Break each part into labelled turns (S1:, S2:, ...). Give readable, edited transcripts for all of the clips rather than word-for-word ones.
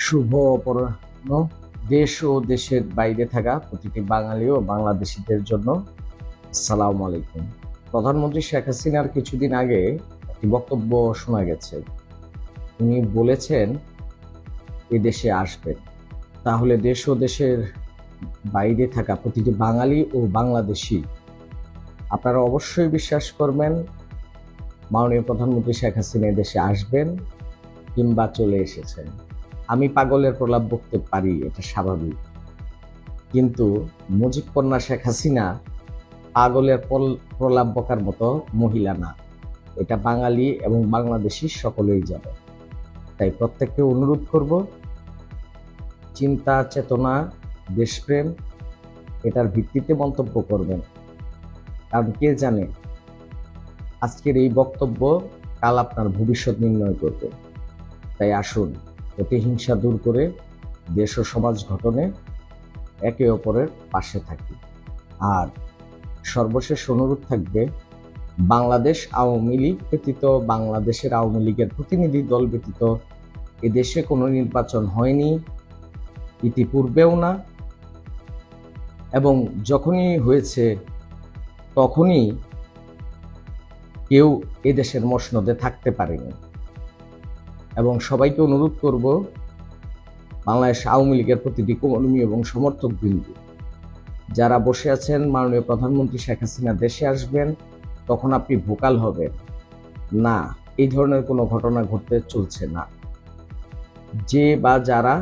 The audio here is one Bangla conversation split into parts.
S1: শুভ অপরাহ্ন। দেশ ও দেশের বাইরে থাকা প্রতিটি বাঙালি ও বাংলাদেশিদের জন্য আসসালামু আলাইকুম। প্রধানমন্ত্রী শেখ হাসিনার কিছুদিন আগে একটি বক্তব্য শোনা গেছে। উনি বলেছেন এদেশে আসবেন। তাহলে দেশ ও দেশের বাইরে থাকা প্রতিটি বাঙালি ও বাংলাদেশি আপনারা অবশ্যই বিশ্বাস করবেন মাননীয় প্রধানমন্ত্রী শেখ হাসিনা দেশে আসবেন কিংবা চলে এসেছেন। আমি পাগলের প্রলাপ বকতে পারি, এটা স্বাভাবিক, কিন্তু মুজিব কন্যা শেখ হাসিনা পাগলের প্রলাপ বকার মতো মহিলা না। এটা বাঙালি এবং বাংলাদেশি সকলেই জানে। তাই প্রত্যেককে অনুরোধ করব, চিন্তা চেতনা দেশপ্রেম এটার ভিত্তিতে মন্তব্য করবেন, কারণ কে জানে আজকের এই বক্তব্য কাল আপনার ভবিষ্যৎ নির্ণয় করবে। তাই আসুন প্রতিহিংসা দূর করে দেশ ও সমাজ গঠনে একে অপরের পাশে থাকি। আর সর্বশেষ অনুরোধ থাকবে, বাংলাদেশ আওয়ামী লীগ ব্যতীত, বাংলাদেশের আওয়ামী লীগের প্রতিনিধি দল ব্যতীত এদেশে কোনো নির্বাচন হয়নি, ইতিপূর্বেও না, এবং যখনই হয়েছে তখনই কেউ এদেশের মসনদে থাকতে পারেনি। এবং সবাইকে অনুরোধ করব, বাংলাদেশ আওয়ামী লীগের প্রতিটি কর্মী এবং সমর্থক বৃন্দ যারা বসে আছেন মাননীয় প্রধানমন্ত্রী শেখ হাসিনা দেশে আসবেন, তখন আপনি ভোকাল হবেন না, এই ধরনের কোনো ঘটনা ঘটতে চলছে না। যে বা যারা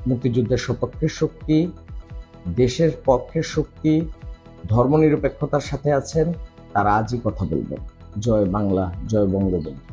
S1: মুক্তিযুদ্ধের সপক্ষের শক্তি, দেশের পক্ষের শক্তি, ধর্মনিরপেক্ষতার সাথে আছেন, তারা আজই কথা বলবেন। জয় বাংলা, জয় বঙ্গবন্ধু।